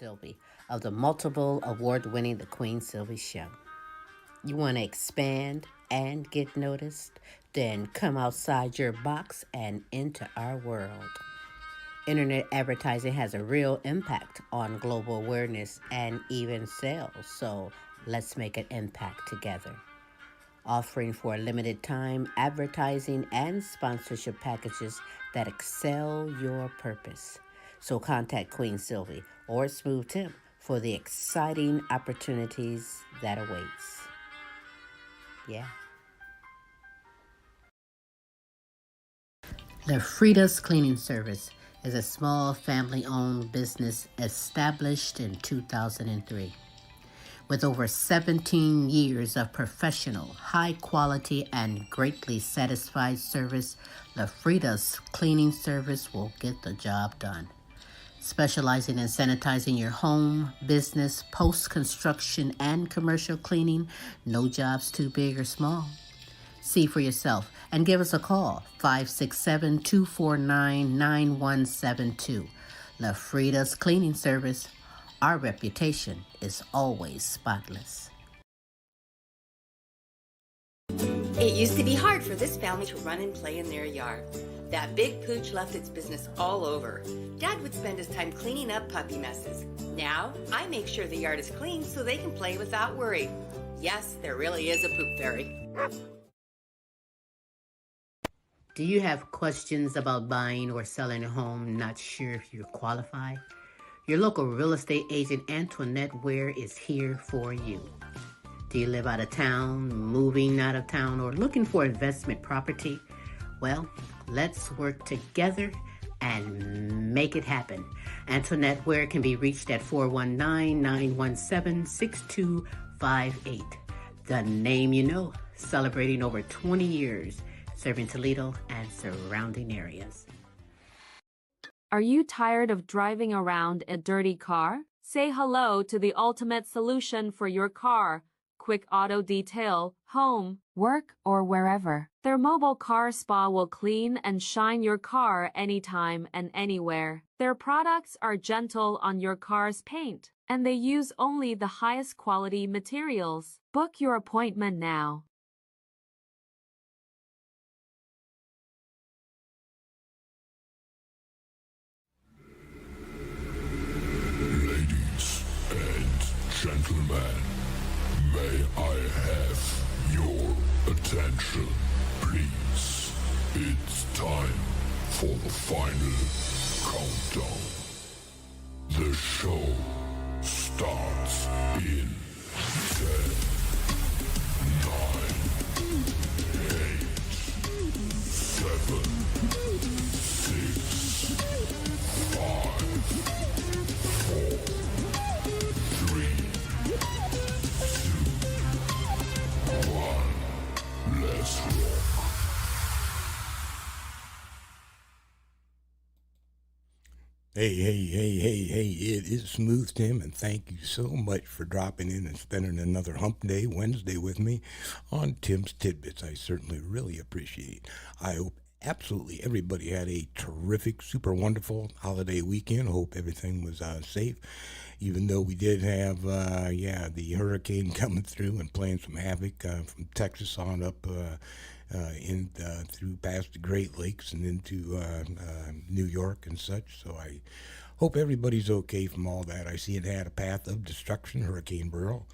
Sylvie of the multiple award-winning The Queen Sylvie Show. You want to expand and get noticed? Then come outside your box and into our world. Internet advertising has a real impact on global awareness and even sales, so let's make an impact together. Offering for a limited time advertising and sponsorship packages that excel your purpose. So contact Queen Sylvie or Smooth Tim for the exciting opportunities that awaits. Yeah. The Frida's Cleaning Service is a small family-owned business established in 2003. With over 17 years of professional, high-quality, and greatly satisfied service, the Frida's Cleaning Service will get the job done. Specializing in sanitizing your home, business, post-construction, and commercial cleaning, no job's too big or small. See for yourself and give us a call, 567-249-9172. La Frida's Cleaning Service. Our reputation is always spotless. It used to be hard for this family to run and play in their yard. That big pooch left its business all over. Dad would spend his time cleaning up puppy messes. Now, I make sure the yard is clean so they can play without worry. Yes, there really is a poop fairy. Do you have questions about buying or selling a home, not sure if you're qualified? Your local real estate agent, Antoinette Ware, is here for you. Do you live out of town, moving out of town, or looking for investment property? Well, let's work together and make it happen. Antoinette Ware can be reached at 419-917-6258. The name you know, celebrating over 20 years, serving Toledo and surrounding areas. Are you tired of driving around a dirty car? Say hello to the ultimate solution for your car. Quick Auto Detail, home, work, or wherever. Their mobile car spa will clean and shine your car anytime and anywhere. Their products are gentle on your car's paint, and they use only the highest quality materials. Book your appointment now. Ladies and gentlemen, may I have your attention, please? It's time for the final countdown. The show starts in 10, 9, 8, 7, 6, 5, 4, 3, 2, 1. Let's rock. Hey, it is Smooth Tim, and thank you so much for dropping in and spending another Hump Day Wednesday with me on Tim's Tidbits. I certainly really appreciate it. I hope absolutely everybody had a terrific, super wonderful holiday weekend. Hope everything was safe, even though we did have, the hurricane coming through and playing some havoc from Texas on up through past the Great Lakes and into New York and such. So I hope everybody's okay from all that. I see it had a path of destruction, Hurricane Burl,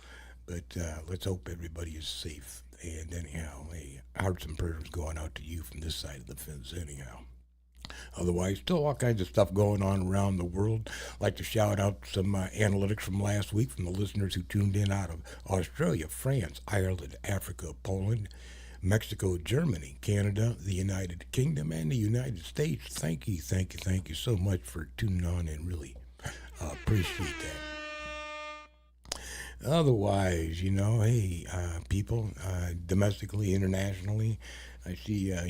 but let's hope everybody is safe. And anyhow, hearts and prayers going out to you from this side of the fence anyhow. Otherwise, still all kinds of stuff going on around the world. Like to shout out some analytics from last week from the listeners who tuned in out of Australia, France, Ireland, Africa, Poland, Mexico, Germany, Canada, the United Kingdom, and the United States. Thank you so much for tuning on and really appreciate that. Otherwise, people, domestically, internationally, I see, the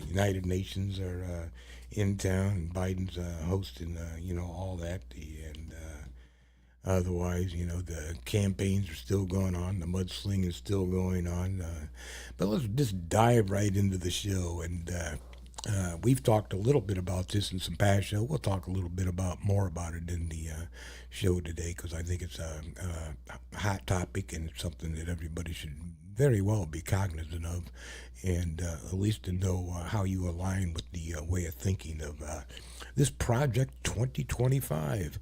United Nations are in town, and Biden's hosting, all that, and otherwise, the campaigns are still going on, the mudslinging is still going on, but let's just dive right into the show, and We've talked a little bit about this in some past show. We'll talk a little bit more about it in the show today because I think it's a hot topic and it's something that everybody should very well be cognizant of, and at least to know how you align with the way of thinking of this Project 2025.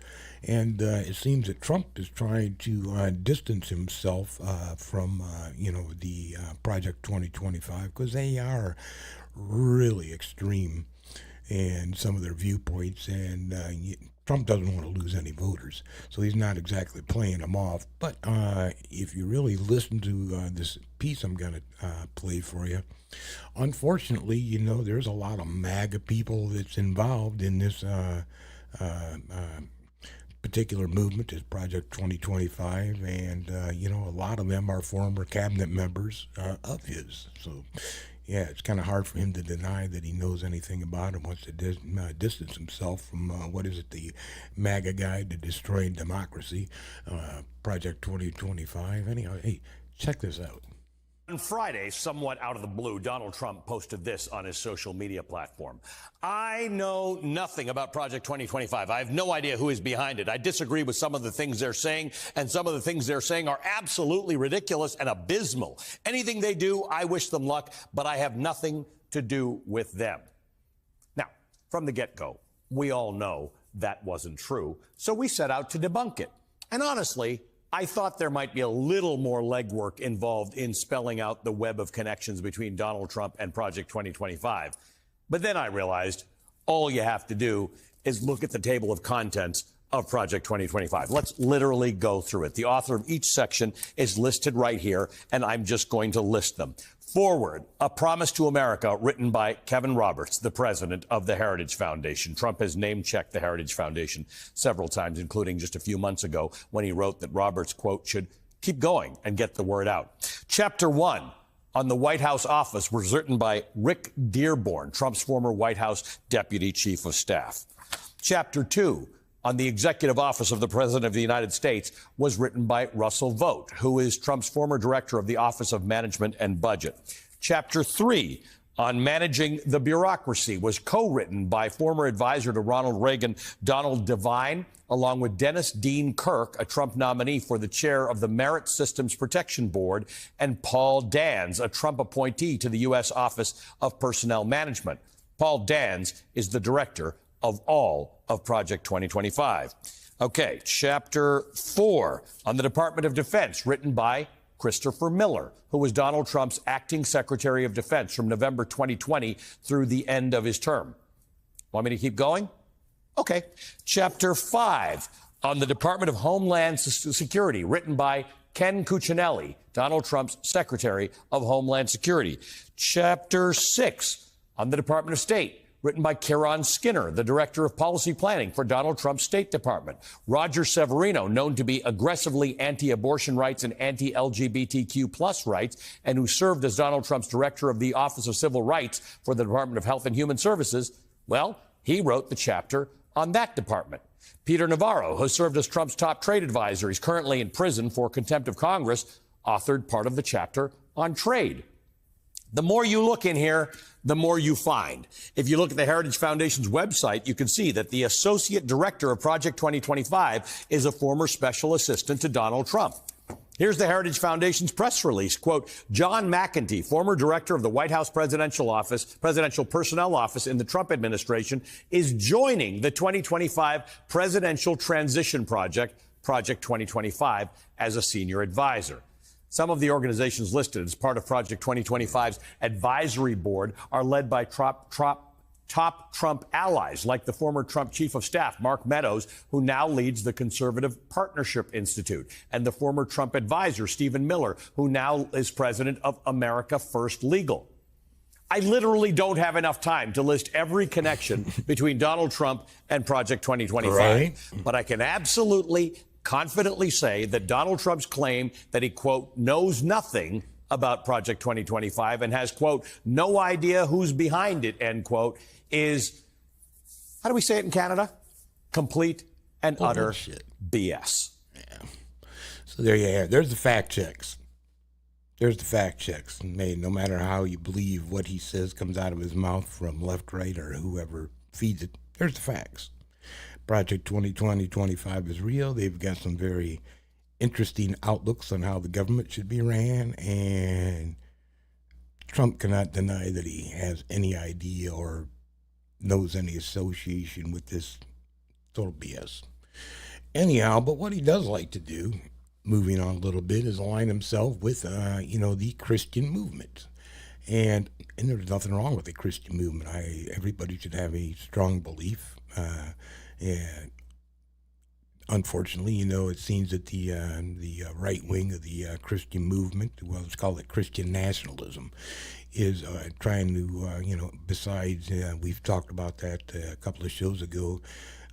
And it seems that Trump is trying to distance himself from, the Project 2025 because they are really extreme in some of their viewpoints, and Trump doesn't want to lose any voters, so he's not exactly playing them off. But if you really listen to this piece I'm going to play for you, unfortunately, there's a lot of MAGA people that's involved in this particular movement, is Project 2025, and a lot of them are former cabinet members of his. So, yeah, it's kind of hard for him to deny that he knows anything about it. Wants to distance himself from the MAGA guy that destroyed democracy, Project 2025. Anyhow, hey, check this out. On Friday, somewhat out of the blue, Donald Trump posted this on his social media platform. I know nothing about Project 2025. I have no idea who is behind it. I disagree with some of the things they're saying, and some of the things they're saying are absolutely ridiculous and abysmal. Anything they do, I wish them luck, but I have nothing to do with them. Now, from the get-go, we all know that wasn't true, so we set out to debunk it. And honestly, I thought there might be a little more legwork involved in spelling out the web of connections between Donald Trump and Project 2025. But then I realized all you have to do is look at the table of contents of Project 2025. Let's literally go through it. The author of each section is listed right here, and I'm just going to list them. Forward, A Promise to America, written by Kevin Roberts, the president of the Heritage Foundation. Trump has name-checked the Heritage Foundation several times, including just a few months ago when he wrote that Roberts, quote, should keep going and get the word out. Chapter 1 on the White House office was written by Rick Dearborn, Trump's former White House deputy chief of staff. Chapter 2 on the executive office of the President of the United States was written by Russell Vought, who is Trump's former director of the Office of Management and Budget. Chapter 3 on managing the bureaucracy was co-written by former advisor to Ronald Reagan, Donald Devine, along with Dennis Dean Kirk, a Trump nominee for the chair of the Merit Systems Protection Board, and Paul Dans, a Trump appointee to the U.S. Office of Personnel Management. Paul Dans is the director of all of Project 2025. Okay, Chapter 4 on the Department of Defense, written by Christopher Miller, who was Donald Trump's acting Secretary of Defense from November 2020 through the end of his term. Want me to keep going? Okay. Chapter 5 on the Department of Homeland Security, written by Ken Cuccinelli, Donald Trump's Secretary of Homeland Security. Chapter 6 on the Department of State, written by Kieran Skinner, the Director of Policy Planning for Donald Trump's State Department. Roger Severino, known to be aggressively anti-abortion rights and anti-LGBTQ plus rights, and who served as Donald Trump's Director of the Office of Civil Rights for the Department of Health and Human Services, well, he wrote the chapter on that department. Peter Navarro, who served as Trump's top trade advisor, he's currently in prison for contempt of Congress, authored part of the chapter on trade. The more you look in here, the more you find. If you look at the Heritage Foundation's website, you can see that the associate director of Project 2025 is a former special assistant to Donald Trump. Here's the Heritage Foundation's press release. Quote, John McEntee, former director of the White House Presidential Personnel Office in the Trump administration, is joining the 2025 Presidential Transition Project, Project 2025, as a senior advisor. Some of the organizations listed as part of Project 2025's advisory board are led by top Trump allies, like the former Trump chief of staff, Mark Meadows, who now leads the Conservative Partnership Institute, and the former Trump advisor, Stephen Miller, who now is president of America First Legal. I literally don't have enough time to list every connection between Donald Trump and Project 2025, right? But I can absolutely confidently say that Donald Trump's claim that he, quote, knows nothing about Project 2025 and has, quote, no idea who's behind it, end quote, is, how do we say it in Canada? Complete and utter BS. Yeah. So there you have it. There's the fact checks. There's the fact checks. No matter how you believe what he says comes out of his mouth from left, right, or whoever feeds it, there's the facts. Project 2020-25 is real. They've got some very interesting outlooks on how the government should be ran, and Trump cannot deny that he has any idea or knows any association with this total BS. Anyhow, but what he does like to do, moving on a little bit, is align himself with, the Christian movement. And there's nothing wrong with the Christian movement. Everybody should have a strong belief. And unfortunately, it seems that the right wing of the Christian movement, well, let's call it Christian nationalism, is trying to, besides, we've talked about that a couple of shows ago.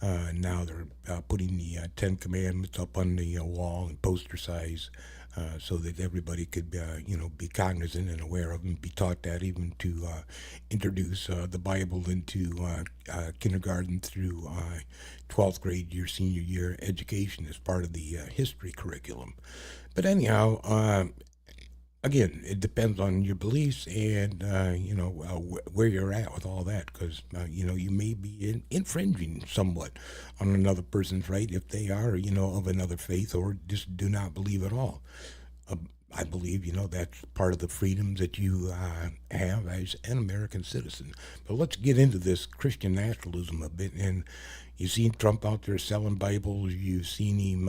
Now they're putting the 10 Commandments up on the wall in poster size, so that everybody could, be cognizant and aware of them, be taught that, even to introduce the Bible into kindergarten through 12th grade, your senior year education as part of the history curriculum. But anyhow, again, it depends on your beliefs and, where you're at with all that, because, you may be infringing somewhat on another person's right if they are, of another faith or just do not believe at all. I believe, that's part of the freedoms that you have as an American citizen. But let's get into this Christian nationalism a bit. And you've seen Trump out there selling Bibles. You've seen him,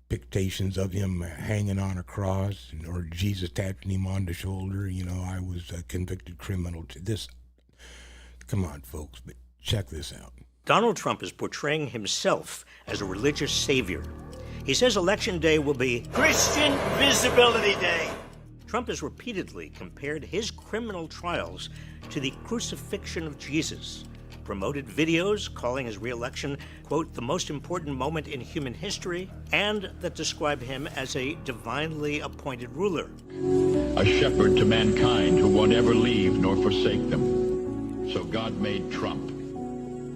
pictations of him hanging on a cross, or Jesus tapping him on the shoulder. I was a convicted criminal to this. Come on, folks, but check this out. Donald Trump is portraying himself as a religious savior. He says Election Day will be Christian Visibility Day. Trump has repeatedly compared his criminal trials to the crucifixion of Jesus, promoted videos calling his re-election, quote, the most important moment in human history, and that describe him as a divinely appointed ruler. A shepherd to mankind who won't ever leave nor forsake them. So God made Trump.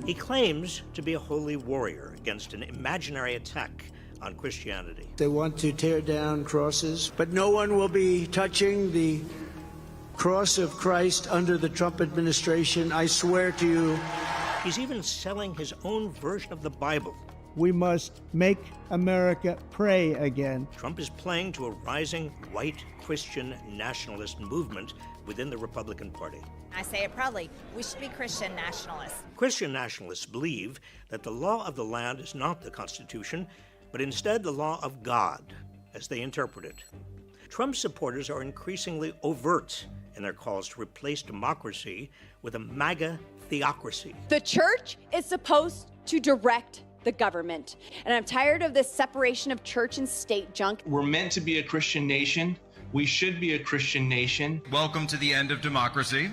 He claims to be a holy warrior against an imaginary attack on Christianity. They want to tear down crosses, but no one will be touching the cross of Christ under the Trump administration. I swear to you. He's even selling his own version of the Bible. We must make America pray again. Trump is playing to a rising white Christian nationalist movement within the Republican Party. I say it proudly, we should be Christian nationalists. Christian nationalists believe that the law of the land is not the Constitution, but instead the law of God, as they interpret it. Trump's supporters are increasingly overt in their calls to replace democracy with a MAGA theocracy. The church is supposed to direct the government, and I'm tired of this separation of church and state junk. We're meant to be a Christian nation. We should be a Christian nation. Welcome to the end of democracy.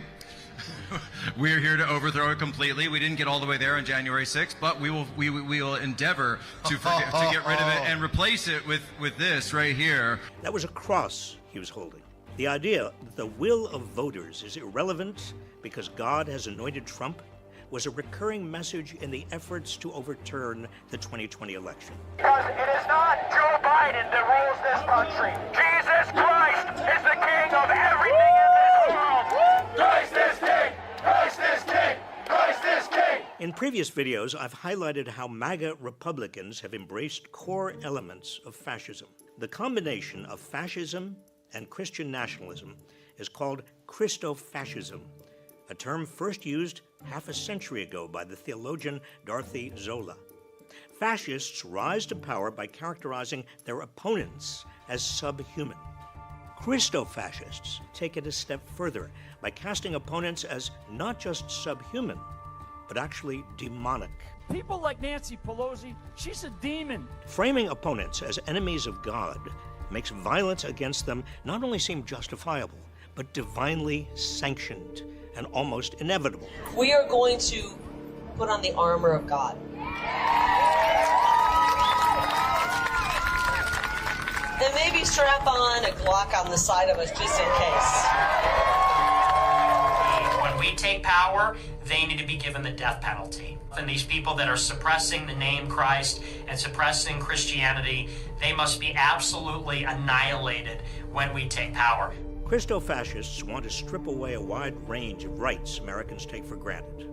We're here to overthrow it completely. We didn't get all the way there on January 6th, but we will endeavor to get rid of it and replace it with this right here. That was a cross he was holding. The idea that the will of voters is irrelevant because God has anointed Trump was a recurring message in the efforts to overturn the 2020 election. Because it is not Joe Biden that rules this country. Jesus Christ is the king of everything in this world. Christ is king! Christ is king! Christ is king! In previous videos, I've highlighted how MAGA Republicans have embraced core elements of fascism. The combination of fascism and Christian nationalism is called Christofascism, a term first used half a century ago by the theologian Dorothy Zola. Fascists rise to power by characterizing their opponents as subhuman. Christofascists take it a step further by casting opponents as not just subhuman, but actually demonic. People like Nancy Pelosi, she's a demon. Framing opponents as enemies of God makes violence against them not only seem justifiable, but divinely sanctioned and almost inevitable. We are going to put on the armor of God. And maybe strap on a Glock on the side of us just in case. When we take power, they need to be given the death penalty. And these people that are suppressing the name Christ and suppressing Christianity, they must be absolutely annihilated when we take power. Christo-fascists want to strip away a wide range of rights Americans take for granted.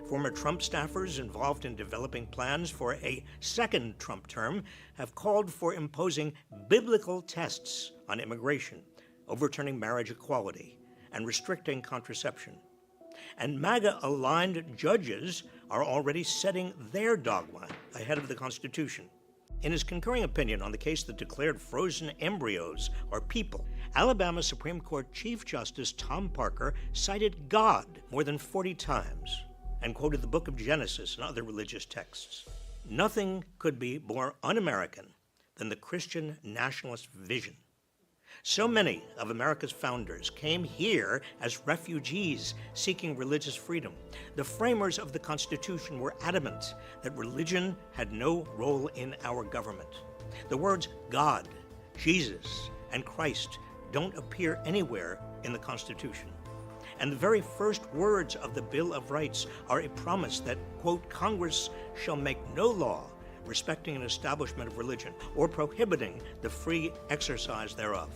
Former Trump staffers involved in developing plans for a second Trump term have called for imposing biblical tests on immigration, overturning marriage equality, and restricting contraception. And MAGA-aligned judges are already setting their dogma ahead of the Constitution. In his concurring opinion on the case that declared frozen embryos are people, Alabama Supreme Court Chief Justice Tom Parker cited God more than 40 times and quoted the book of Genesis and other religious texts. Nothing could be more un-American than the Christian nationalist vision. So many of America's founders came here as refugees seeking religious freedom. The framers of the Constitution were adamant that religion had no role in our government. The words God, Jesus, and Christ don't appear anywhere in the Constitution. And the very first words of the Bill of Rights are a promise that, quote, Congress shall make no law respecting an establishment of religion or prohibiting the free exercise thereof.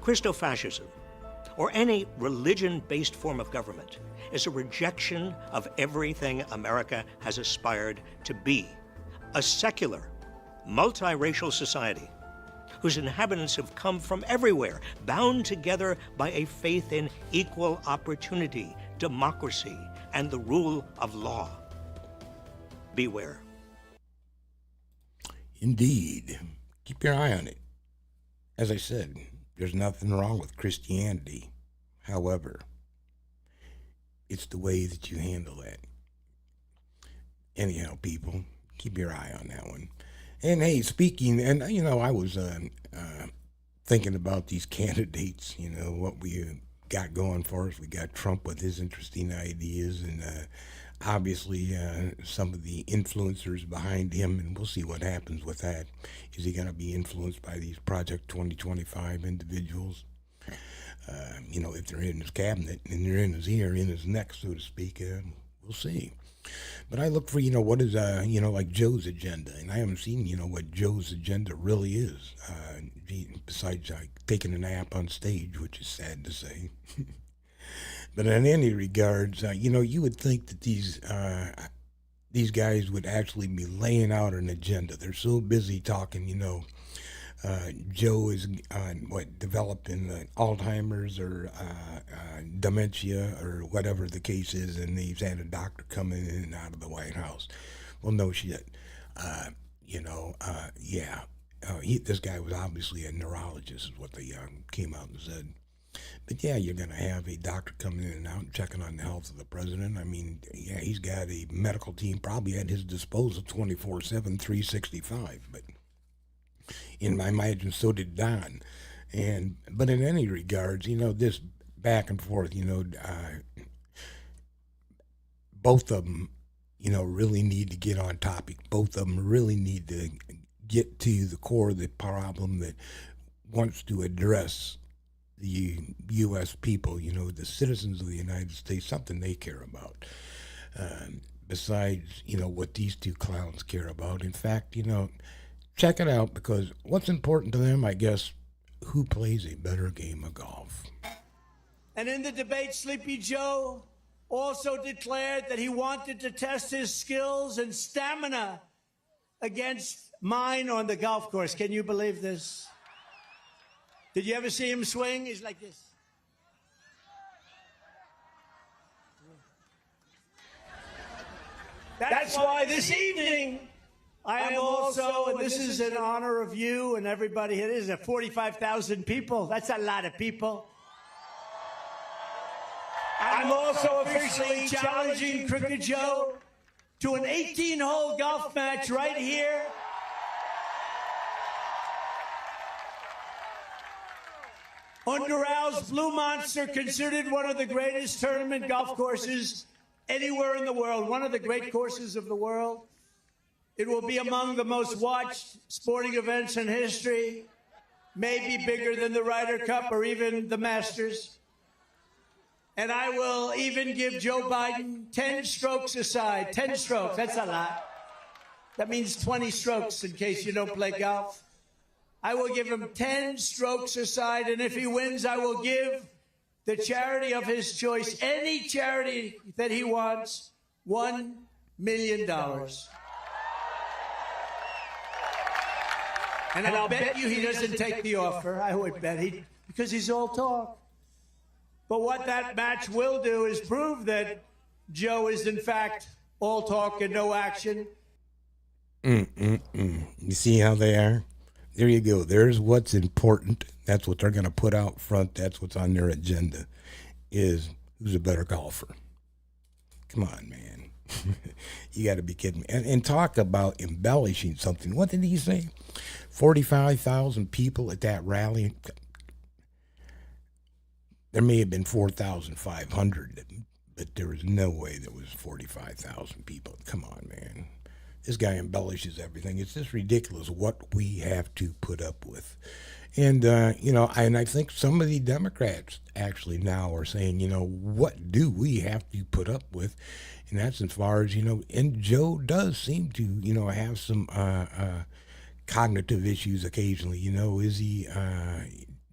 Christo-fascism, or any religion-based form of government, is a rejection of everything America has aspired to be. A secular, multiracial society whose inhabitants have come from everywhere, bound together by a faith in equal opportunity, democracy, and the rule of law. Beware. Indeed. Keep your eye on it. As I said, there's nothing wrong with Christianity. However, it's the way that you handle that. Anyhow, people, keep your eye on that one. And hey, speaking, and you know, I was thinking about these candidates, you know, what we got going for us. We got Trump with his interesting ideas, and obviously some of the influencers behind him, and we'll see what happens with that. Is he going to be influenced by these Project 2025 individuals? You know, if they're in his cabinet and they're in his ear, in his neck, so to speak, we'll see. But I look for, you know, what is, you know, like Joe's agenda, and I haven't seen, you know, what Joe's agenda really is, besides like taking a nap on stage, which is sad to say. But in any regards, you know, you would think that these guys would actually be laying out an agenda. They're so busy talking, you know. Joe is developing Alzheimer's or dementia or whatever the case is, and he's had a doctor coming in and out of the White House. Well, no shit. You know, yeah. This guy was obviously a neurologist, is what they came out and said. But yeah, you're going to have a doctor coming in and out and checking on the health of the president. I mean, yeah, he's got a medical team probably at his disposal 24/7, 365. But in my imagine, so did Don. But in any regards, you know, this back and forth, you know, both of them, you know, really need to get on topic. Both of them really need to get to the core of the problem that wants to address the U.S. people, you know, the citizens of the United States, something they care about. Besides, you know, what these two clowns care about. In fact, you know, check it out, because what's important to them, I guess, who plays a better game of golf. And in the debate, Sleepy Joe also declared that he wanted to test his skills and stamina against mine on the golf course. Can you believe this? Did you ever see him swing? He's like this. That's why this evening I am also, and this is in honor of you and everybody here, this is 45,000 people. That's a lot of people. I'm also officially challenging Crooked Joe to an 18-hole golf match right here. Underow's Blue Monster, considered one of the greatest tournament golf courses anywhere in the world, one of the great courses of the world. It will be among the most watched sporting events in history, maybe bigger than the Ryder Cup or even the Masters. And I will even give Joe Biden 10 strokes aside. 10 strokes, that's a lot. That means 20 strokes in case you don't play golf. I will give him 10 strokes aside, and if he wins, I will give the charity of his choice, any charity that he wants, $1 million. And I'll bet you he doesn't take the offer. I would bet he, because he's all talk. But what that match will do is prove that Joe is, in fact, all talk and no action. You see how they are? There you go. There's what's important. That's what they're going to put out front. That's what's on their agenda, is who's a better golfer. Come on, man. You got to be kidding me. And talk about embellishing something. What did he say? 45,000 people at that rally. There may have been 4,500, but there was no way there was 45,000 people. Come on, man. This guy embellishes everything. It's just ridiculous what we have to put up with. And, and I think some of the Democrats actually now are saying, what do we have to put up with? And that's as far as, and Joe does seem to, have some cognitive issues occasionally. Is he,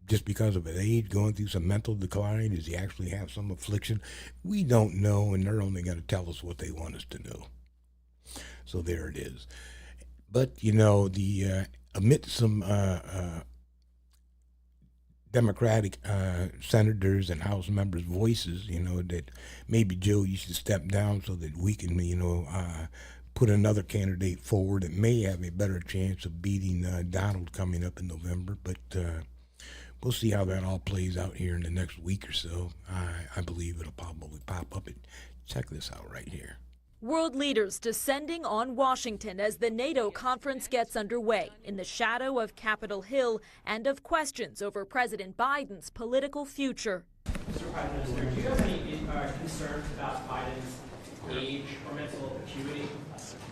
just because of his age, going through some mental decline? Does he actually have some affliction? We don't know, and they're only going to tell us what they want us to know. So there it is. But, amid some Democratic senators and House members' voices, that maybe Joe, you should step down so that we can, put another candidate forward that may have a better chance of beating Donald coming up in November. But we'll see how that all plays out here in the next week or so. I believe it'll probably pop up. And check this out right here. World leaders descending on Washington as the NATO conference gets underway in the shadow of Capitol Hill and of questions over President Biden's political future. Mr. Prime Minister, do you have any concerns about Biden's age or mental acuity?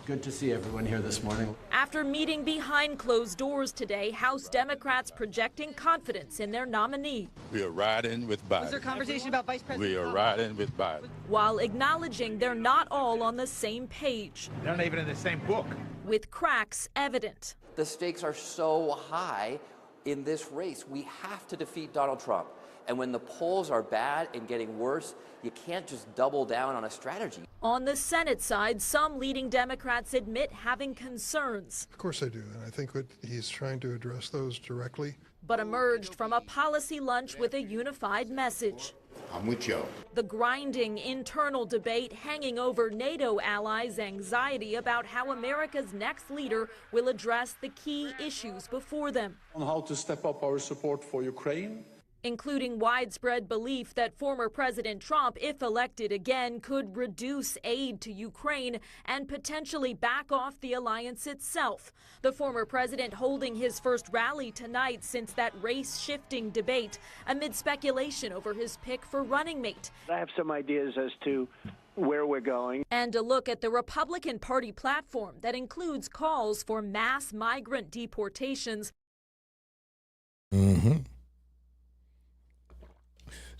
Good to see everyone here this morning. After meeting behind closed doors today, House Democrats projecting confidence in their nominee. We are riding with Biden. Was there conversation about Vice President? We are riding with Biden. While acknowledging they're not all on the same page. They're not even in the same book. With cracks evident. The stakes are so high in this race. We have to defeat Donald Trump. And when the polls are bad and getting worse, you can't just double down on a strategy. On the Senate side, some leading Democrats admit having concerns. Of course I do, and I think that he's trying to address those directly. But emerged from a policy lunch with a unified message. I'm with Joe. The grinding internal debate hanging over NATO allies' anxiety about how America's next leader will address the key issues before them. On how to step up our support for Ukraine, including widespread belief that former President Trump, if elected again, could reduce aid to Ukraine and potentially back off the alliance itself. The former president holding his first rally tonight since that race-shifting debate amid speculation over his pick for running mate. I have some ideas as to where we're going. And a look at the Republican Party platform that includes calls for mass migrant deportations.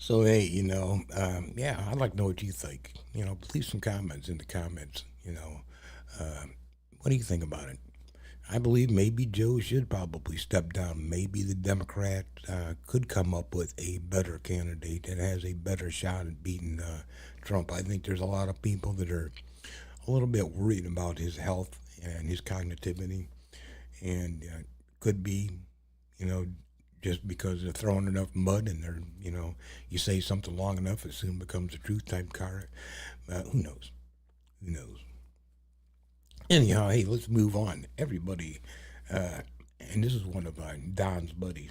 So, hey, I'd like to know what you think. Leave some comments in the comments. What do you think about it? I believe maybe Joe should probably step down. Maybe the Democrat could come up with a better candidate that has a better shot at beating Trump. I think there's a lot of people that are a little bit worried about his health and his cognitivity. And could be, just because they're throwing enough mud and they're, you say something long enough, it soon becomes a truth type card. Who knows? Who knows? Anyhow, hey, let's move on. Everybody, and this is one of Don's buddies,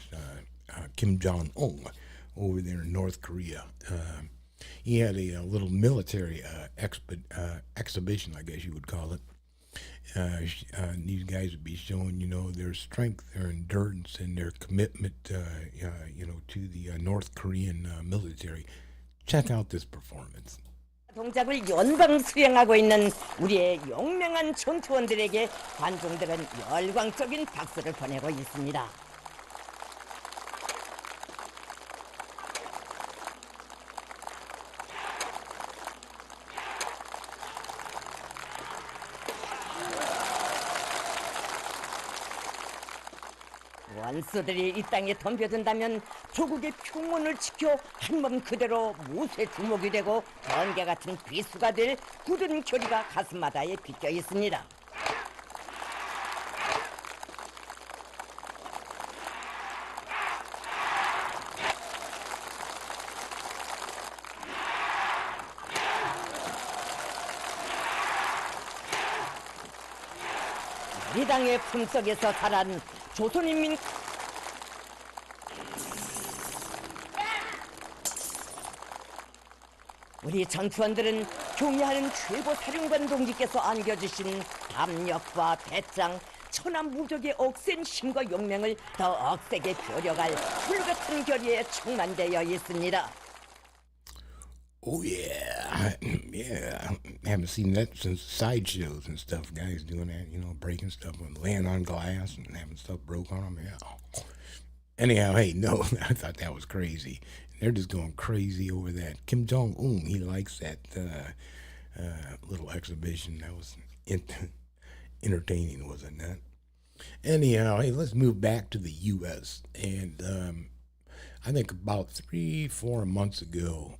Kim Jong-un, over there in North Korea. He had a little military exhibition, I guess you would call it. These guys would be showing, their strength, their endurance, and their commitment, to the North Korean military. Check out this performance. 동작을 연방 수행하고 있는 우리의 용맹한 전투원들에게 관중들은 열광적인 박수를 보내고 있습니다. 원수들이 이 땅에 덤벼든다면 조국의 평온을 지켜 한몸 그대로 무쇠 주먹이 되고 번개 같은 비수가 될 굳은 결의가 가슴마다에 빗겨 있습니다. 이 당의 품속에서 자란 조선인민 우리 전투원들은 경애하는 최고 사령관 동지께서 안겨주신 담력과 배짱, 천하무적의 억센 힘과 용맹을 더 억세게 벼려갈 불같은 결의에 충만되어 있습니다. Oh yeah, yeah. Haven't seen that since sideshows and stuff. Guys doing that, you know, breaking stuff, laying on glass and having stuff broke on them. Yeah. Anyhow, hey, no, I thought that was crazy. They're just going crazy over that. Kim Jong-un, he likes that little exhibition. That was entertaining, wasn't it? Anyhow, hey, let's move back to the U.S. And I think about 3-4 months ago,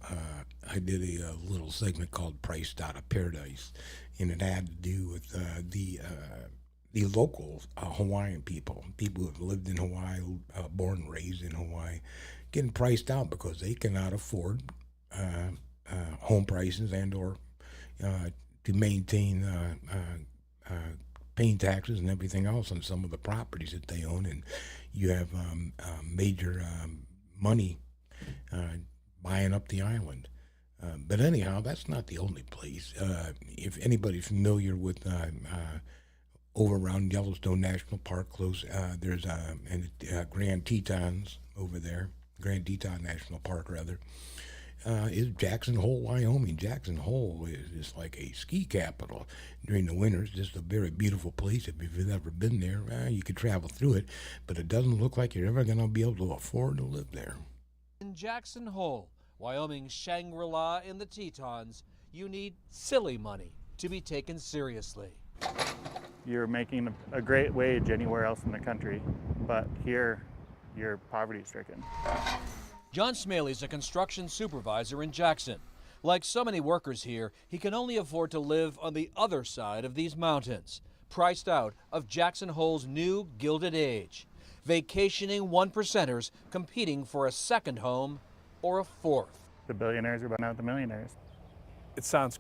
I did a little segment called Priced Out of Paradise, and it had to do with the local Hawaiian people who have lived in Hawaii, born and raised in Hawaii, getting priced out because they cannot afford home prices and or to maintain paying taxes and everything else on some of the properties that they own. And you have major money buying up the island. But anyhow, that's not the only place. If anybody's familiar with over around Yellowstone National Park, close, there's Grand Tetons over there, Grand Teton National Park, rather, is Jackson Hole, Wyoming. Jackson Hole is just like a ski capital during the winter. It's just a very beautiful place. If you've ever been there, you could travel through it, but it doesn't look like you're ever going to be able to afford to live there. In Jackson Hole, Wyoming's Shangri-La in the Tetons, you need silly money to be taken seriously. You're making a great wage anywhere else in the country, but here you're poverty-stricken. John Smaley's a construction supervisor in Jackson. Like so many workers here, he can only afford to live on the other side of these mountains, priced out of Jackson Hole's new Gilded Age. Vacationing one-percenters competing for a second home or a fourth. The billionaires are buying out the millionaires. It sounds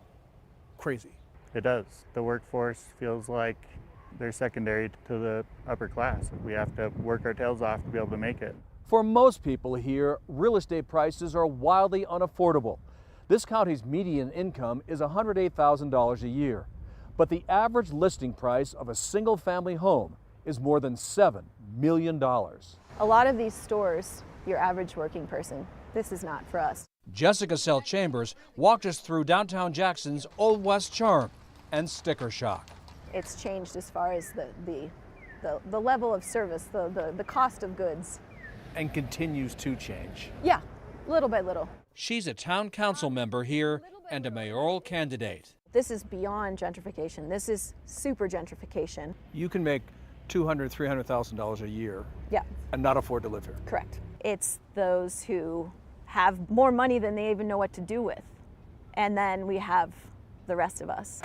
crazy. It does. The workforce feels like they're secondary to the upper class. We have to work our tails off to be able to make it. For most people here, real estate prices are wildly unaffordable. This county's median income is $108,000 a year, but the average listing price of a single-family home is more than $7 million. A lot of these stores, your average working person, this is not for us. Jessica Sell Chambers walked us through downtown Jackson's Old West charm and sticker shock. It's changed as far as the level of service, the cost of goods. And continues to change. Yeah, little by little. She's a town council member here and a mayoral candidate. This is beyond gentrification. This is super gentrification. You can make $200,000, $300,000 a year, yeah, and not afford to live here. Correct. It's those who have more money than they even know what to do with. And then we have the rest of us.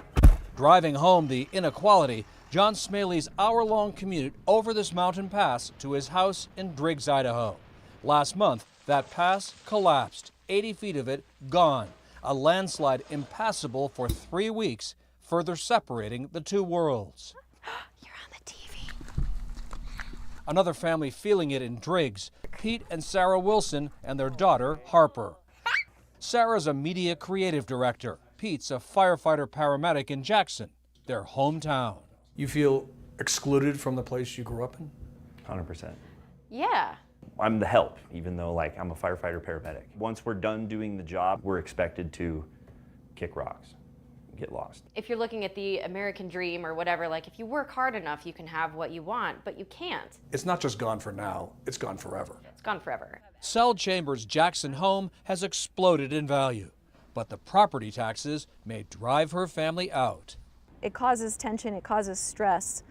Driving home the inequality, John Smaley's hour-long commute over this mountain pass to his house in Driggs, Idaho. Last month, that pass collapsed, 80 feet of it gone. A landslide impassable for 3 weeks, further separating the two worlds. You're on the TV. Another family feeling it in Driggs, Pete and Sarah Wilson and their daughter, Harper. Sarah's a media creative director. Pete's a firefighter paramedic in Jackson, their hometown. You feel excluded from the place you grew up in? 100%. Yeah. I'm the help, even though I'm a firefighter paramedic. Once we're done doing the job, we're expected to kick rocks, get lost. If you're looking at the American dream or whatever, if you work hard enough, you can have what you want, but you can't. It's not just gone for now, it's gone forever. It's gone forever. Sell Chambers' Jackson home has exploded in value, but the property taxes may drive her family out. It causes tension, it causes stress,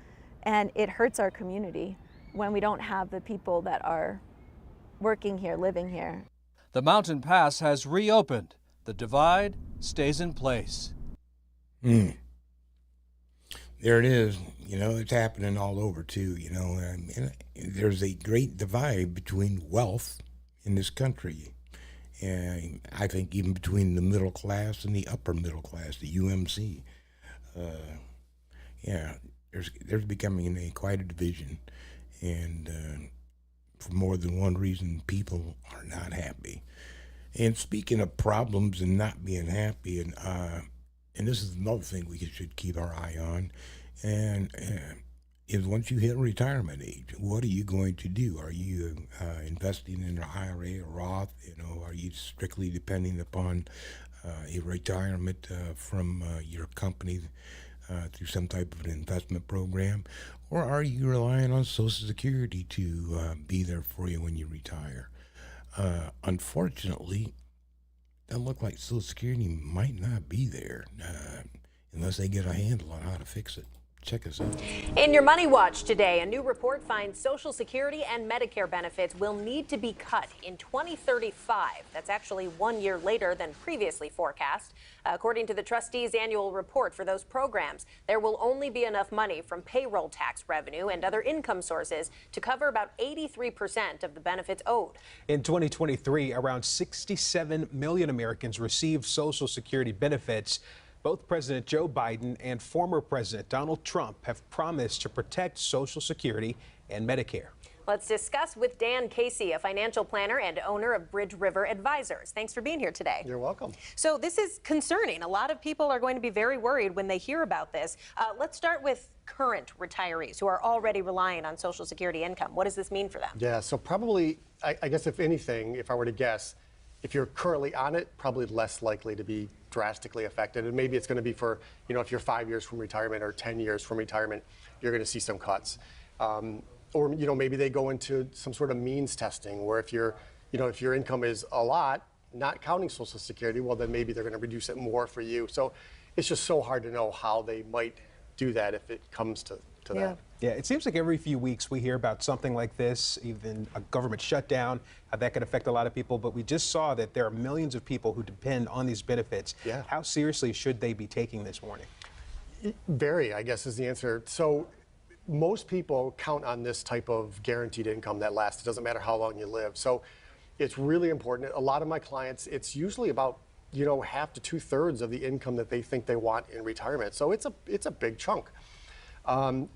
and it hurts our community. when we don't have the people that are working here, living here. The mountain pass has reopened. The divide stays in place. There it is. You know, it's happening all over too. You know, and there's a great divide between wealth in this country. And I think even between the middle class and the upper middle class, the UMC. Yeah, there's becoming quite a division. And for more than one reason, people are not happy. And speaking of problems and not being happy, and this is another thing we should keep our eye on, and is once you hit retirement age, what are you going to do? Are you investing in an IRA or Roth? You know, are you strictly depending upon a retirement from your company through some type of an investment program? Or are you relying on Social Security to be there for you when you retire? Unfortunately, it doesn't look like Social Security might not be there unless they get a handle on how to fix it. Check us out. In your Money Watch today, a new report finds Social Security and Medicare benefits will need to be cut in 2035. That's actually 1 year later than previously forecast. According to the trustees' annual report for those programs, there will only be enough money from payroll tax revenue and other income sources to cover about 83% of the benefits owed. In 2023, around 67 million Americans received Social Security benefits. Both President Joe Biden and former President Donald Trump have promised to protect Social Security and Medicare. Let's discuss with Dan Casey, a financial planner and owner of Bridge River Advisors. Thanks for being here today. You're welcome. So this is concerning. A lot of people are going to be very worried when they hear about this. Let's start with current retirees who are already relying on Social Security income. What does this mean for them? Yeah, so probably, I guess if anything, if I were to guess, if you're currently on it, probably less likely to be drastically affected. And maybe it's going to be for, you know, if you're 5 years from retirement or 10 years from retirement, you're going to see some cuts. Or, you know, maybe they go into some sort of means testing where if you're, you know, if your income is a lot, not counting Social Security, well, then maybe they're going to reduce it more for you. So it's just so hard to know how they might do that if it comes to that. Yeah, it seems like every few weeks we hear about something like this, even a government shutdown, how that could affect a lot of people. But we just saw that there are millions of people who depend on these benefits. Yeah. How seriously should they be taking this warning? Very, I guess, is the answer. So most people count on this type of guaranteed income that lasts. It doesn't matter how long you live. So it's really important. A lot of my clients, it's usually about, you know, half to 2/3 of the income that they think they want in retirement. So it's a big chunk.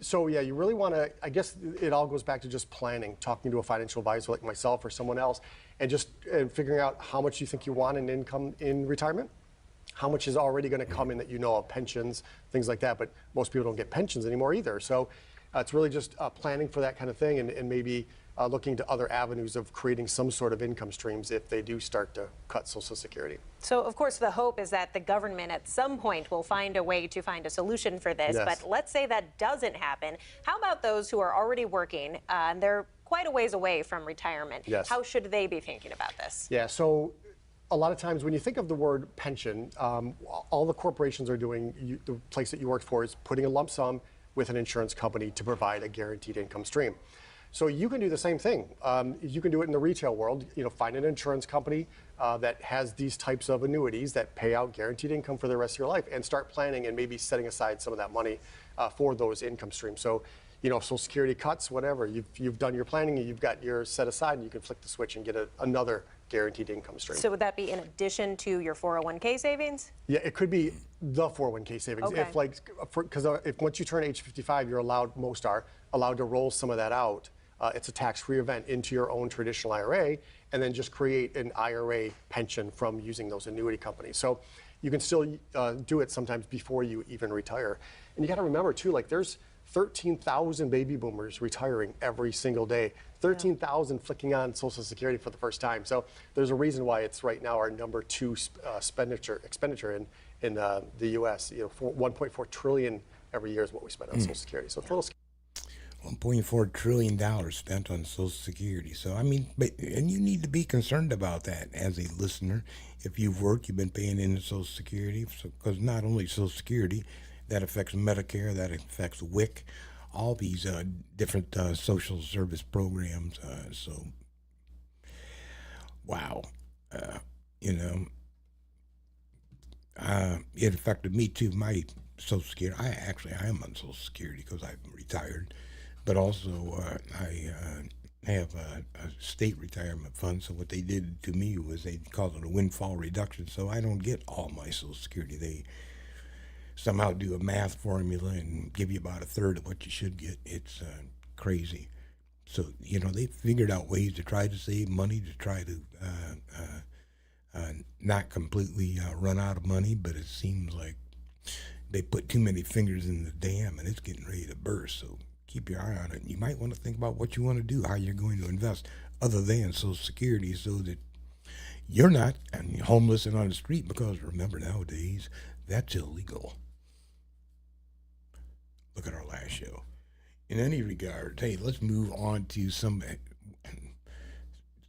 So yeah, you really want to, I guess it all goes back to just planning, talking to a financial advisor like myself or someone else, and just figuring out how much you think you want in income in retirement, how much is already going to come in that you know of, pensions, things like that. But most people don't get pensions anymore either. So it's really just planning for that kind of thing, and maybe looking to other avenues of creating some sort of income streams if they do start to cut Social Security. So, of course, the hope is that the government at some point will find a way to find a solution for this. Yes. But let's say that doesn't happen. How about those who are already working and they're quite a ways away from retirement? Yes. How should they be thinking about this? Yeah, so a lot of times when you think of the word pension, all the corporations are doing, the place that you work for is putting a lump sum with an insurance company to provide a guaranteed income stream. So you can do the same thing. You can do it in the retail world. You know, find an insurance company that has these types of annuities that pay out guaranteed income for the rest of your life, and start planning and maybe setting aside some of that money for those income streams. So, you know, Social Security cuts, whatever, you've done your planning and you've got yours set aside, and you can flick the switch and get another guaranteed income stream. So would that be in addition to your 401k savings? Yeah, it could be the 401k savings. Okay. If like, because if once you turn age 55, you're allowed, most are allowed to roll some of that out. It's a tax-free event into your own traditional IRA, and then just create an IRA pension from using those annuity companies. So you can still do it sometimes before you even retire. And you got to remember too, like there's 13,000 baby boomers retiring every single day. 13,000 flicking on Social Security for the first time. So there's a reason why it's right now our number 2 expenditure in the U.S. You know, 1.4 trillion every year is what we spend on Social Security. So it's a little scary. $1.4 trillion spent on Social Security. So, I mean, and you need to be concerned about that as a listener. If you've worked, you've been paying into Social Security, because not only Social Security, that affects Medicare, that affects WIC, all these different social service programs. So, wow, you know, it affected me too. My Social Security. I am on Social Security because I'm retired, but also I have a state retirement fund. So what they did to me was they called it a windfall reduction. So I don't get all my Social Security. They somehow do a math formula and give you about a third of what you should get. It's crazy. So, you know, they figured out ways to try to save money, to try to not completely run out of money, but it seems like they put too many fingers in the dam and it's getting ready to burst. So keep your eye on it. You might want to think about what you want to do, how you're going to invest other than Social Security, so that you're not homeless and on the street, because remember, nowadays, that's illegal. Look at our last show. In any regard, hey, let's move on to some.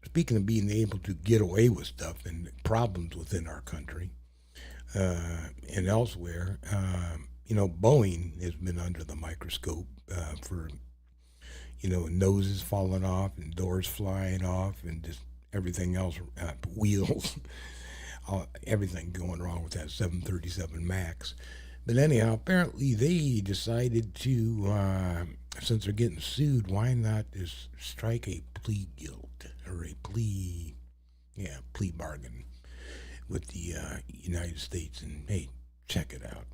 Speaking of being able to get away with stuff and problems within our country and elsewhere, you know, Boeing has been under the microscope for, you know, noses falling off and doors flying off and just everything else, wheels, everything going wrong with that 737 MAX. But anyhow, apparently they decided to, since they're getting sued, why not just strike a plea guilt or a plea bargain with the United States, and hey, check it out.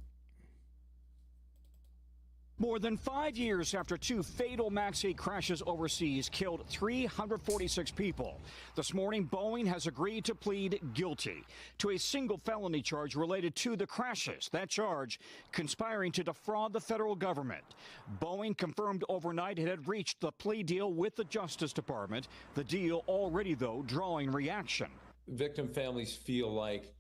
More than 5 years after 2 fatal MAX 8 crashes overseas killed 346 people, this morning Boeing has agreed to plead guilty to a single felony charge related to the crashes. That charge, conspiring to defraud the federal government. Boeing confirmed overnight it had reached the plea deal with the Justice Department. The deal already, though, drawing reaction. Victim families feel like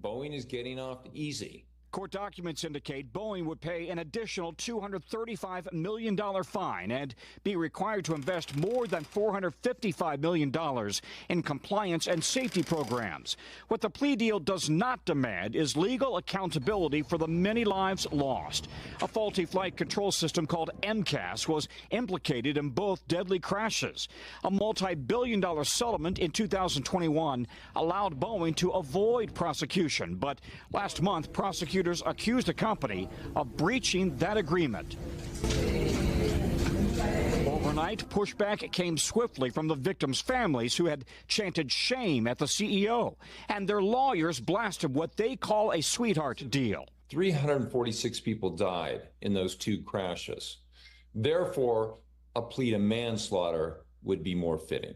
Boeing is getting off easy. Court documents indicate Boeing would pay an additional $235 million fine and be required to invest more than $455 million in compliance and safety programs. What the plea deal does not demand is legal accountability for the many lives lost. A faulty flight control system called MCAS was implicated in both deadly crashes. A multi-billion-dollar settlement in 2021 allowed Boeing to avoid prosecution, but last month prosecutors accused the company of breaching that agreement. Overnight, pushback came swiftly from the victims' families, who had chanted shame at the CEO, and their lawyers blasted what they call a sweetheart deal. 346 people died in those 2 crashes. Therefore, a plea to manslaughter would be more fitting.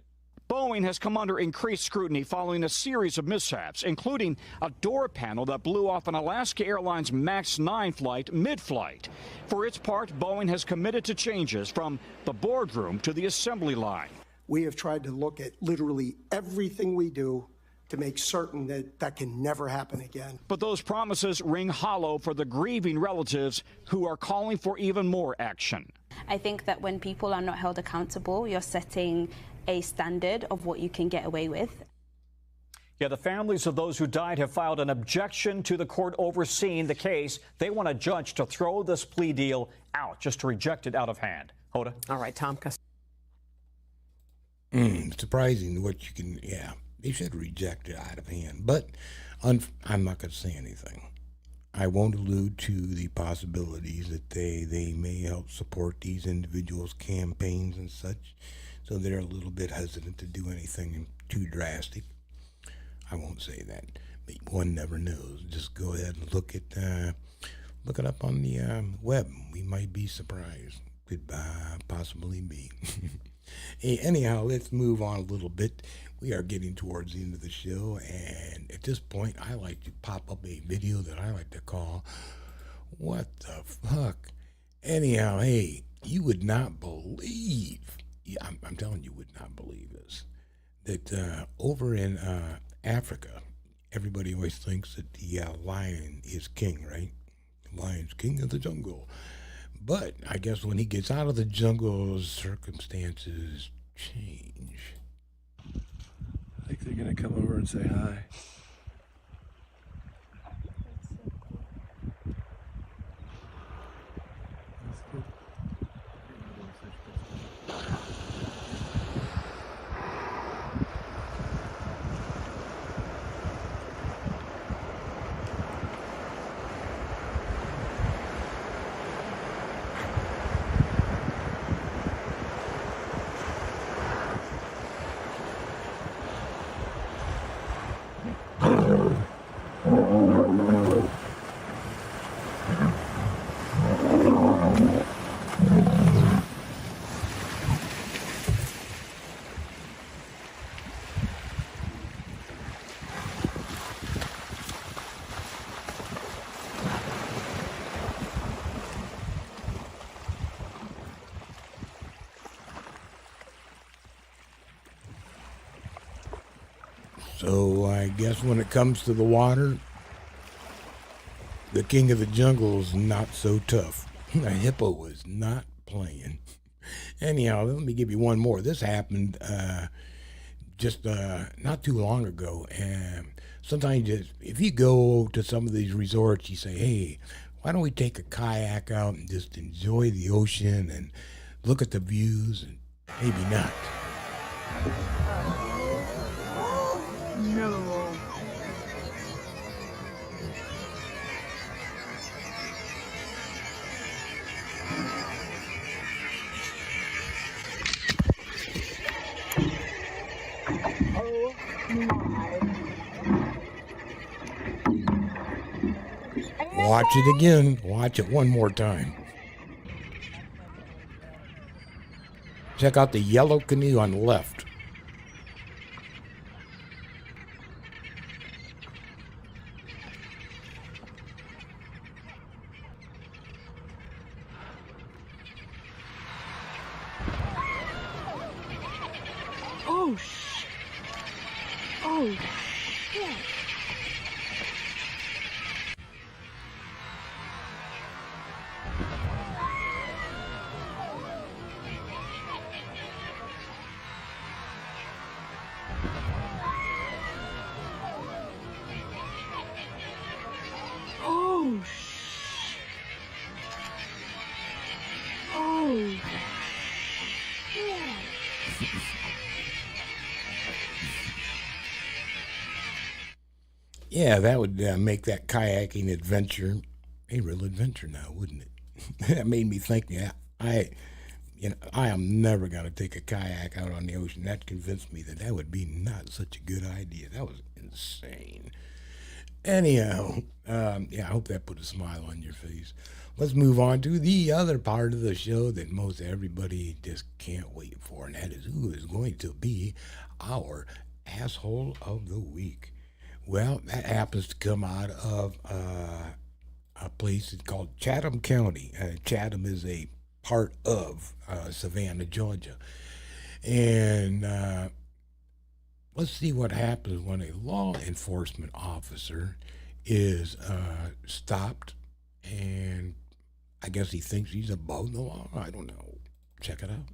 Boeing has come under increased scrutiny following a series of mishaps, including a door panel that blew off an Alaska Airlines MAX 9 flight mid-flight. For its part, Boeing has committed to changes from the boardroom to the assembly line. We have tried to look at literally everything we do to make certain that that can never happen again. But those promises ring hollow for the grieving relatives who are calling for even more action. I think that when people are not held accountable, you're setting a standard of what you can get away with. Yeah, the families of those who died have filed an objection to the court overseeing the case. They want a judge to throw this plea deal out, just to reject it out of hand. Hoda? All right, Tom. Surprising what you can, yeah, they should reject it out of hand. But I'm not going to say anything. I won't allude to the possibilities that they may help support these individuals' campaigns and such. So they're a little bit hesitant to do anything too drastic. I won't say that, but one never knows. Just go ahead and look it up on the web. We might be surprised. Could possibly be. Hey, anyhow, let's move on a little bit. We are getting towards the end of the show, and at this point, I like to pop up a video that I like to call "What the Fuck." Anyhow, hey, you would not believe. Yeah, I'm telling you, would not believe this. That over in Africa, everybody always thinks that the lion is king, right? The lion's king of the jungle. But I guess when he gets out of the jungle, circumstances change. I think they're going to come over and say hi. So I guess when it comes to the water, the king of the jungle is not so tough. A hippo was not playing. Anyhow, let me give you one more. This happened just not too long ago. And sometimes if you go to some of these resorts, you say, hey, why don't we take a kayak out and just enjoy the ocean and look at the views? And maybe not. No. Oh my. Watch it again. Watch it one more time. Check out the yellow canoe on the left. Oh shit. Oh shit. Oh shit. Oh shit. Yeah, that would make that kayaking adventure a real adventure now, wouldn't it? That made me think, yeah, I am never going to take a kayak out on the ocean. That convinced me that would be not such a good idea. That was insane. Anyhow, yeah, I hope that put a smile on your face. Let's move on to the other part of the show that most everybody just can't wait for, and that is who is going to be our asshole of the week. Well, that happens to come out of a place called Chatham County. Chatham is a part of Savannah, Georgia. And let's see what happens when a law enforcement officer is stopped, and I guess he thinks he's above the law. I don't know. Check it out.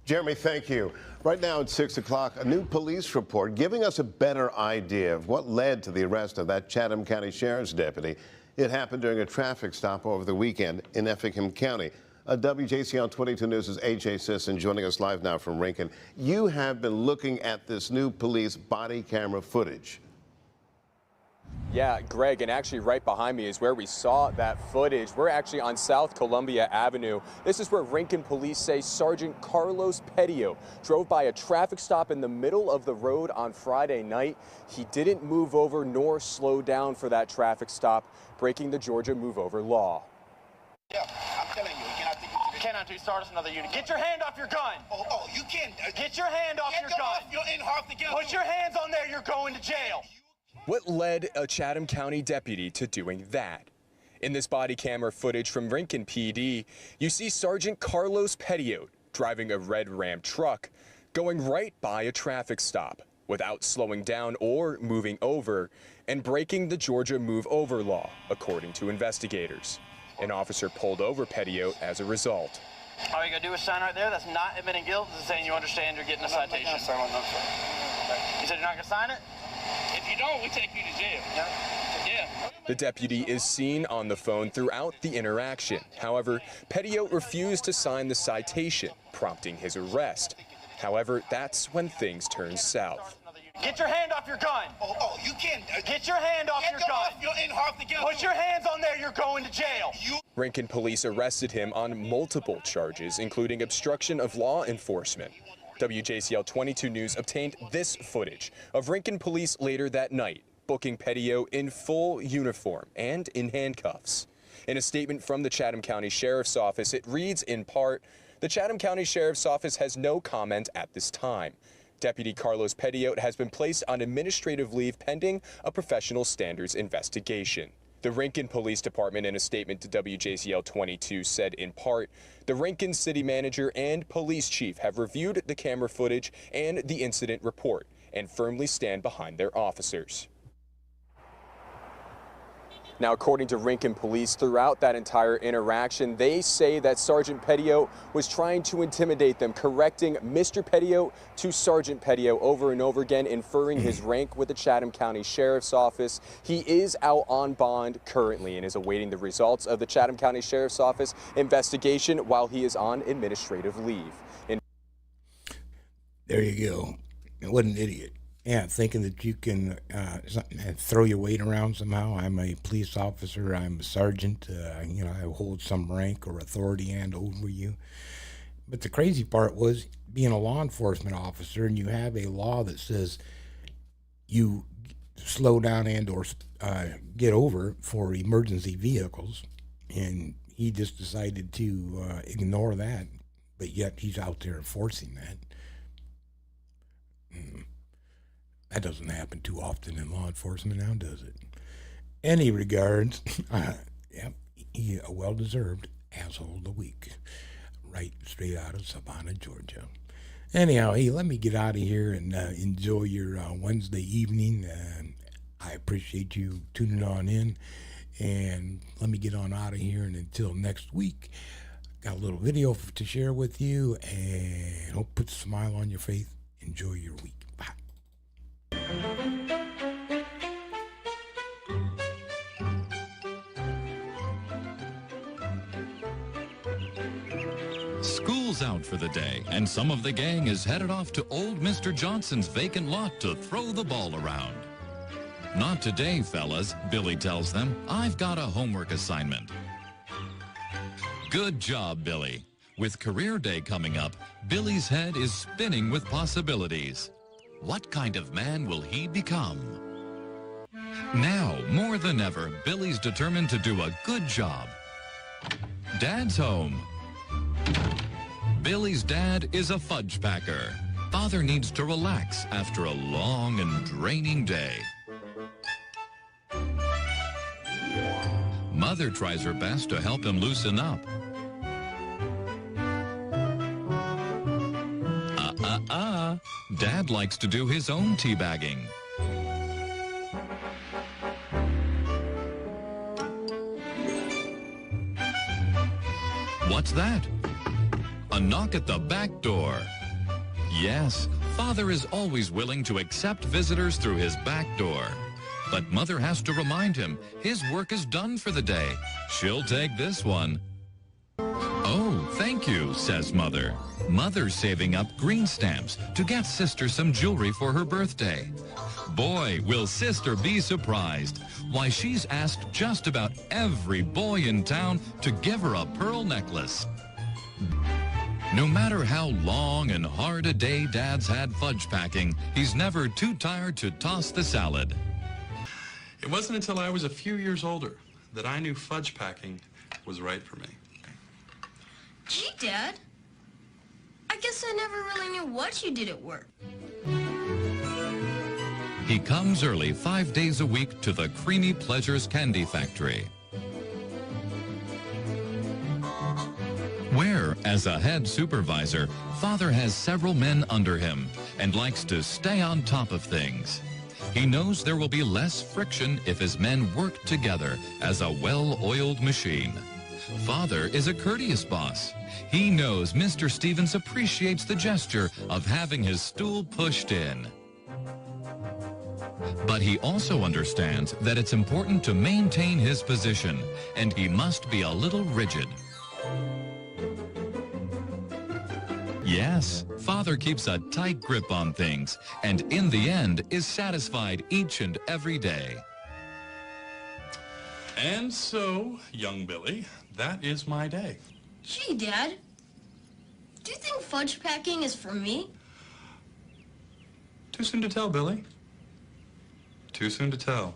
Jeremy, thank you. Right now at 6 o'clock, a new police report giving us a better idea of what led to the arrest of that Chatham County Sheriff's deputy. It happened during a traffic stop over the weekend in Effingham County. WJCL 22 News' A.J. Sisson joining us live now from Rincon. You have been looking at this new police body camera footage. Yeah, Greg, and actually right behind me is where we saw that footage. We're actually on South Columbia Avenue. This is where Rincon police say Sergeant Carlos Petio drove by a traffic stop in the middle of the road on Friday night. He didn't move over nor slow down for that traffic stop, breaking the Georgia move over law. Yeah, I'm telling you, you cannot do start us another unit. Get your hand off your gun. Oh, you can't. Get your hand off your gun. You're in half the gun. Put your hands on there, you're going to jail. What led a Chatham County deputy to doing that? In this body camera footage from Rincon PD, you see Sergeant Carlos Petio driving a red Ram truck, going right by a traffic stop without slowing down or moving over, and breaking the Georgia move over law, according to investigators. An officer pulled over Petio as a result. All you gotta do is sign right there. That's not admitting guilt. This is saying you understand you're getting a citation. You said you're not gonna sign it? If you don't, we take you to jail. Yeah. The deputy is seen on the phone throughout the interaction. However, Petio refused to sign the citation, prompting his arrest. However, that's when things turn south. Get your hand off your gun. Oh, you can't. Get your hand off your gun. You're in half the gun. Put your hands on there, you're going to jail. Rincon police arrested him on multiple charges, including obstruction of law enforcement. WJCL 22 News obtained this footage of Rincon police later that night, booking Petio in full uniform and in handcuffs. In a statement from the Chatham County Sheriff's Office, it reads in part, "The Chatham County Sheriff's Office has no comment at this time. Deputy Carlos Petio has been placed on administrative leave pending a professional standards investigation." The Rincon Police Department, in a statement to WJCL 22, said in part, "The Rincon City Manager and Police Chief have reviewed the camera footage and the incident report and firmly stand behind their officers. Now, according to Rincon Police, throughout that entire interaction, they say that Sergeant Petio was trying to intimidate them, correcting Mr. Petio to Sergeant Petio over and over again, inferring his rank with the Chatham County Sheriff's Office. He is out on bond currently and is awaiting the results of the Chatham County Sheriff's Office investigation while he is on administrative leave. There you go. What an idiot. Yeah, thinking that you can throw your weight around somehow. I'm a police officer. I'm a sergeant. You know, I hold some rank or authority hand over you. But the crazy part was being a law enforcement officer, and you have a law that says you slow down and or get over for emergency vehicles, and he just decided to ignore that. But yet he's out there enforcing that. That doesn't happen too often in law enforcement now, does it? Any regards, yep, he a well-deserved asshole of the week, right straight out of Savannah, Georgia. Anyhow, hey, let me get out of here and enjoy your Wednesday evening. I appreciate you tuning on in, and let me get on out of here. And until next week, got a little video to share with you, and hope put a smile on your face. Enjoy your week. School's out for the day, and some of the gang is headed off to old Mr. Johnson's vacant lot to throw the ball around. Not today, fellas, Billy tells them. I've got a homework assignment. Good job, Billy. With career day coming up, Billy's head is spinning with possibilities. What kind of man will he become? Now, more than ever, Billy's determined to do a good job. Dad's home. Billy's dad is a fudge packer. Father needs to relax after a long and draining day. Mother tries her best to help him loosen up. Dad likes to do his own teabagging. What's that? A knock at the back door. Yes, Father is always willing to accept visitors through his back door. But Mother has to remind him his work is done for the day. She'll take this one. Oh, thank you, says Mother. Mother's saving up green stamps to get Sister some jewelry for her birthday. Boy, will Sister be surprised. Why, she's asked just about every boy in town to give her a pearl necklace. No matter how long and hard a day Dad's had fudge packing, he's never too tired to toss the salad. It wasn't until I was a few years older that I knew fudge packing was right for me. Gee, Dad, I guess I never really knew what you did at work. He comes early 5 days a week to the Creamy Pleasures Candy Factory, where, as a head supervisor, Father has several men under him and likes to stay on top of things. He knows there will be less friction if his men work together as a well-oiled machine. Father is a courteous boss. He knows Mr. Stevens appreciates the gesture of having his stool pushed in. But he also understands that it's important to maintain his position, and he must be a little rigid. Yes, Father keeps a tight grip on things, and in the end is satisfied each and every day. And so, young Billy, that is my day. Gee, Dad, do you think fudge packing is for me? Too soon to tell, Billy. Too soon to tell.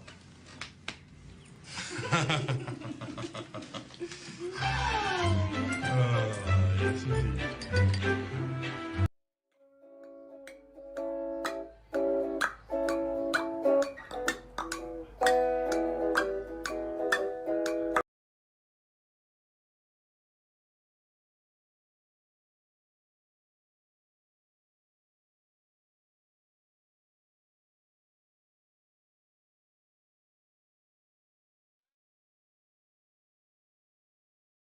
Oh, yes, indeed.